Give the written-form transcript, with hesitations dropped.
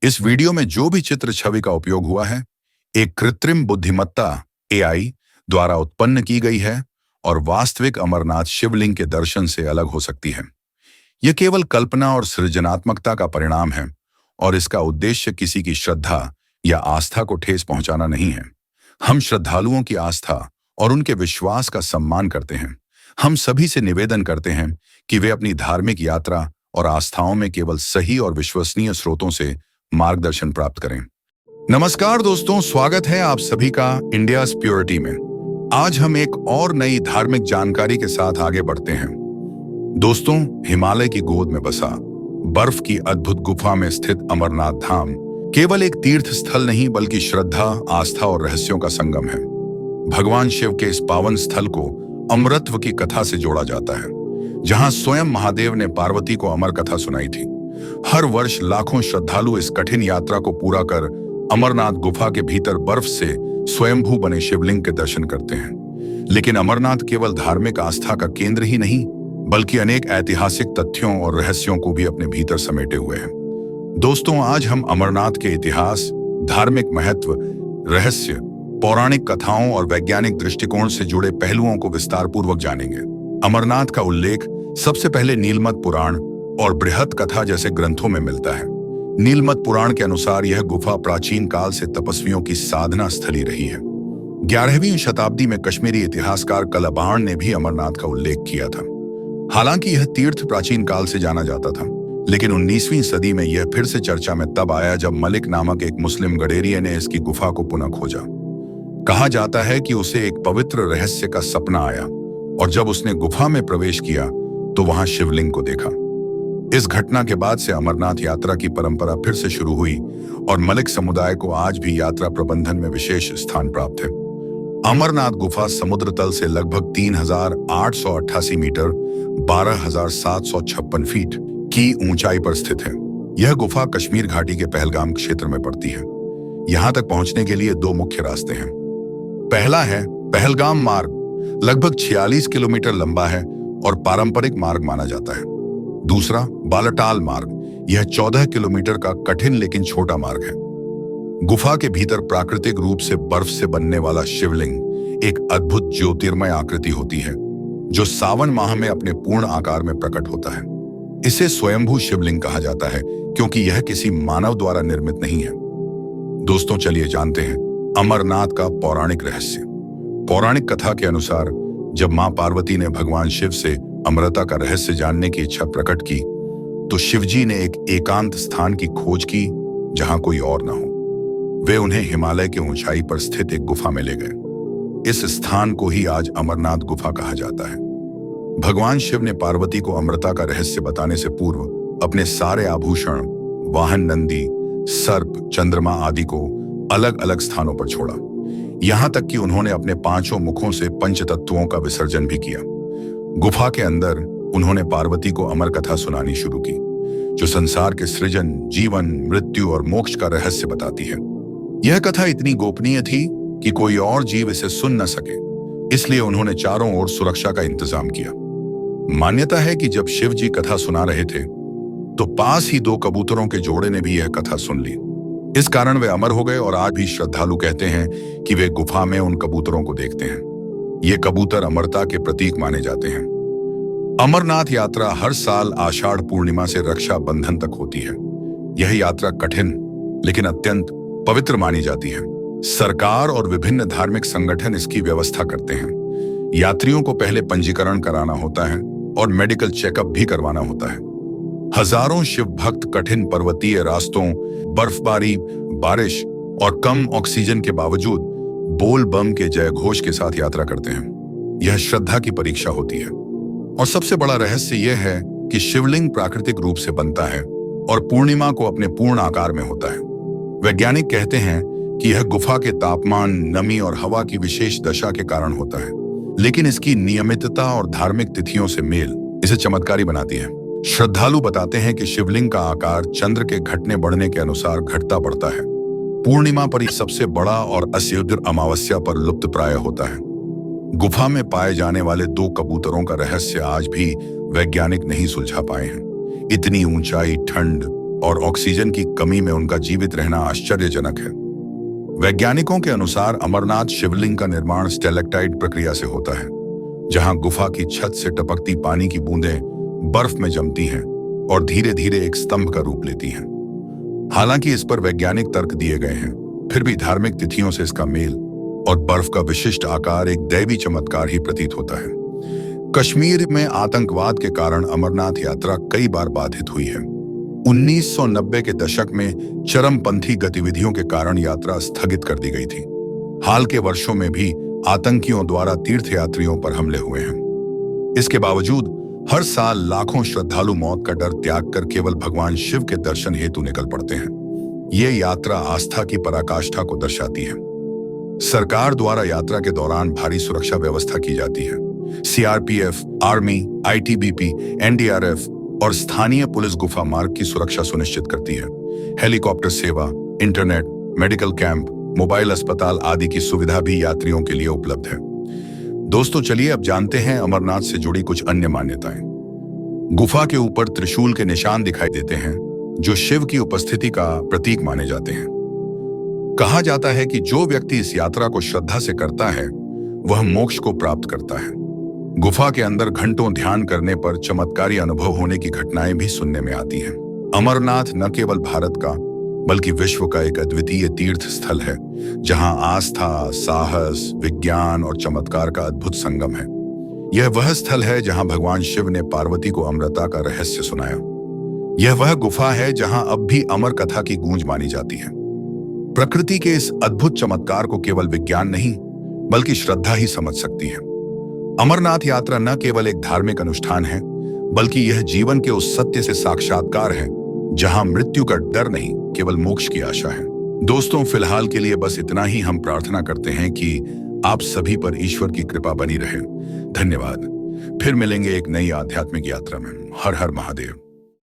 इस वीडियो में जो भी चित्र छवि का उपयोग हुआ है, एक कृत्रिम बुद्धिमत्ता एआई द्वारा उत्पन्न की गई है और वास्तविक अमरनाथ शिवलिंग के दर्शन से अलग हो सकती है। यह केवल कल्पना और सृजनात्मकता का परिणाम है और इसका उद्देश्य किसी की श्रद्धा या आस्था को ठेस पहुंचाना नहीं है। हम श्रद्धालुओं की आस्था और उनके विश्वास का सम्मान करते हैं। हम सभी से निवेदन करते हैं कि वे अपनी धार्मिक यात्रा और आस्थाओं में केवल सही और विश्वसनीय स्रोतों से मार्गदर्शन प्राप्त करें। नमस्कार दोस्तों, स्वागत है आप सभी का इंडियाज प्योरिटी में। आज हम एक और नई धार्मिक जानकारी के साथ आगे बढ़ते हैं। दोस्तों, हिमालय की गोद में बसा बर्फ की अद्भुत गुफा में स्थित अमरनाथ धाम केवल एक तीर्थ स्थल नहीं बल्कि श्रद्धा, आस्था और रहस्यों का संगम है। भगवान शिव के इस पावन स्थल को अमरत्व की कथा से जोड़ा जाता है, जहां स्वयं महादेव ने पार्वती को अमर कथा सुनाई थी। हर वर्ष लाखों श्रद्धालु इस कठिन यात्रा को पूरा कर अमरनाथ गुफा के भीतर बर्फ से स्वयंभू बने शिवलिंग के दर्शन करते हैं। लेकिन अमरनाथ केवल धार्मिक आस्था का केंद्र ही नहीं बल्कि अनेक ऐतिहासिक तथ्यों और रहस्यों को भी अपने भीतर समेटे हुए हैं। दोस्तों, आज हम अमरनाथ के इतिहास, धार्मिक महत्व, रहस्य, पौराणिक कथाओं और वैज्ञानिक दृष्टिकोण से जुड़े पहलुओं को विस्तार पूर्वक जानेंगे। अमरनाथ का उल्लेख सबसे पहले नीलमत पुराण और बृहत कथा जैसे ग्रंथों में मिलता है। नीलमत पुराण के अनुसार यह गुफा प्राचीन काल से तपस्वियों की साधना स्थली रही है। 11वीं शताब्दी में कश्मीरी इतिहासकार कलाबाण ने भी अमरनाथ का उल्लेख किया था। हालांकि यह तीर्थ प्राचीन काल से जाना जाता था, लेकिन 19वीं सदी में यह फिर से चर्चा में तब आया जब मलिक नामक एक मुस्लिम गडेरिये ने इसकी गुफा को पुनः खोजा। कहा जाता है कि उसे एक पवित्र रहस्य का सपना आया और जब उसने गुफा में प्रवेश किया तो वहां शिवलिंग को देखा। इस घटना के बाद से अमरनाथ यात्रा की परंपरा फिर से शुरू हुई और मलिक समुदाय को आज भी यात्रा प्रबंधन में विशेष स्थान प्राप्त है। अमरनाथ गुफा समुद्र तल से लगभग 3,888 मीटर 12,756 फीट की ऊंचाई पर स्थित है। यह गुफा कश्मीर घाटी के पहलगाम क्षेत्र में पड़ती है। यहां तक पहुंचने के लिए दो मुख्य रास्ते हैं। पहला है पहलगाम मार्ग, लगभग 46 किलोमीटर लंबा है और पारंपरिक मार्ग माना जाता है। दूसरा बालटाल मार्ग, यह 14 किलोमीटर का कठिन लेकिन छोटा मार्ग है। गुफा के भीतर प्राकृतिक रूप से बर्फ से बनने वाला शिवलिंग एक अद्भुत ज्योतिर्मय आकृति होती है, जो सावन माह में अपने पूर्ण आकार में प्रकट होता है। इसे स्वयंभू शिवलिंग कहा जाता है क्योंकि यह किसी मानव द्वारा निर्मित नहीं है। दोस्तों, चलिए जानते हैं अमरनाथ का पौराणिक रहस्य। पौराणिक कथा के अनुसार जब मां पार्वती ने भगवान शिव से अमरता का रहस्य जानने की इच्छा प्रकट की तो शिवजी ने एक एकांत स्थान की खोज की जहां कोई और न हो। वे उन्हें हिमालय के ऊंचाई पर स्थित एक गुफा में ले गए। इस स्थान को ही आज अमरनाथ गुफा कहा जाता है। भगवान शिव ने पार्वती को अमरता का रहस्य बताने से पूर्व अपने सारे आभूषण, वाहन, नंदी, सर्प, चंद्रमा आदि को अलग अलग स्थानों पर छोड़ा। यहां तक कि उन्होंने अपने 5 मुखों से पंचतत्वों का विसर्जन भी किया। गुफा के अंदर उन्होंने पार्वती को अमर कथा सुनानी शुरू की, जो संसार के सृजन, जीवन, मृत्यु और मोक्ष का रहस्य बताती है। यह कथा इतनी गोपनीय थी कि कोई और जीव इसे सुन न सके, इसलिए उन्होंने चारों ओर सुरक्षा का इंतजाम किया। मान्यता है कि जब शिव जी कथा सुना रहे थे तो पास ही 2 कबूतरों के जोड़े ने भी यह कथा सुन ली। इस कारण वे अमर हो गए और आज भी श्रद्धालु कहते हैं कि वे गुफा में उन कबूतरों को देखते हैं। ये कबूतर अमरता के प्रतीक माने जाते हैं। अमरनाथ यात्रा हर साल आषाढ़ पूर्णिमा से रक्षा बंधन तक होती है। यह यात्रा कठिन लेकिन अत्यंत पवित्र मानी जाती है। सरकार और विभिन्न धार्मिक संगठन इसकी व्यवस्था करते हैं। यात्रियों को पहले पंजीकरण कराना होता है और मेडिकल चेकअप भी करवाना होता है। हजारों शिव भक्त कठिन पर्वतीय रास्तों, बर्फबारी, बारिश और कम ऑक्सीजन के बावजूद बोल बम के जय घोष के साथ यात्रा करते हैं। यह श्रद्धा की परीक्षा होती है। और सबसे बड़ा रहस्य यह है कि शिवलिंग प्राकृतिक रूप से बनता है और पूर्णिमा को अपने पूर्ण आकार में होता है। वैज्ञानिक कहते हैं कि यह गुफा के तापमान, नमी और हवा की विशेष दशा के कारण होता है, लेकिन इसकी नियमितता और धार्मिक तिथियों से मेल इसे चमत्कारी बनाती है। श्रद्धालु बताते हैं कि शिवलिंग का आकार चंद्र के घटने बढ़ने के अनुसार घटता बढ़ता है। पूर्णिमा पर ही सबसे बड़ा और अष्टमी अमावस्या पर लुप्त प्राय होता है। गुफा में पाए जाने वाले 2 कबूतरों का रहस्य आज भी वैज्ञानिक नहीं सुलझा पाए हैं। इतनी ऊंचाई, ठंड और ऑक्सीजन की कमी में उनका जीवित रहना आश्चर्यजनक है। वैज्ञानिकों के अनुसार अमरनाथ शिवलिंग का निर्माण स्टेलेक्टाइट प्रक्रिया से होता है, जहां गुफा की छत से टपकती पानी की बूंदें बर्फ में जमती हैं और धीरे धीरे एक स्तंभ का रूप लेती हैं। हालांकि इस पर वैज्ञानिक तर्क दिए गए हैं, फिर भी धार्मिक तिथियों से इसका मेल और बर्फ का विशिष्ट आकार एक दैवी चमत्कार ही प्रतीत होता है। कश्मीर में आतंकवाद के कारण अमरनाथ यात्रा कई बार बाधित हुई है। 1990 के दशक में चरमपंथी गतिविधियों के कारण यात्रा स्थगित कर दी गई थी। हाल के वर्षों में भी आतंकियों द्वारा तीर्थयात्रियों पर हमले हुए हैं। इसके बावजूद हर साल लाखों श्रद्धालु मौत का डर त्याग कर केवल भगवान शिव के दर्शन हेतु निकल पड़ते हैं। ये यात्रा आस्था की पराकाष्ठा को दर्शाती है। सरकार द्वारा यात्रा के दौरान भारी सुरक्षा व्यवस्था की जाती है। सीआरपीएफ, आर्मी, आईटीबीपी, एनडीआरएफ और स्थानीय पुलिस गुफा मार्ग की सुरक्षा सुनिश्चित करती है। हेलीकॉप्टर सेवा, इंटरनेट, मेडिकल कैंप, मोबाइल अस्पताल आदि की सुविधा भी यात्रियों के लिए उपलब्ध है। दोस्तों, चलिए अब जानते हैं अमरनाथ से जुड़ी कुछ अन्य मान्यताएं। गुफा के ऊपर त्रिशूल के निशान दिखाई देते हैं, जो शिव की उपस्थिति का प्रतीक माने जाते हैं। कहा जाता है कि जो व्यक्ति इस यात्रा को श्रद्धा से करता है, वह मोक्ष को प्राप्त करता है। गुफा के अंदर घंटों ध्यान करने पर चमत्कारी अनुभव होने की घटनाएं भी सुनने में आती हैं। अमरनाथ न केवल भारत का बल्कि विश्व का एक अद्वितीय तीर्थ स्थल है, जहां आस्था, साहस, विज्ञान और चमत्कार का अद्भुत संगम है। यह वह स्थल है जहां भगवान शिव ने पार्वती को अमृता का रहस्य सुनाया। यह वह गुफा है जहां अब भी अमर कथा की गूंज मानी जाती है। प्रकृति के इस अद्भुत चमत्कार को केवल विज्ञान नहीं बल्कि श्रद्धा ही समझ सकती है। अमरनाथ यात्रा न केवल एक धार्मिक अनुष्ठान है, बल्कि यह जीवन के उस सत्य से साक्षात्कार है जहां मृत्यु का डर नहीं, केवल मोक्ष की आशा है। दोस्तों, फिलहाल के लिए बस इतना ही। हम प्रार्थना करते हैं कि आप सभी पर ईश्वर की कृपा बनी रहे। धन्यवाद। फिर मिलेंगे एक नई आध्यात्मिक यात्रा में। हर हर महादेव।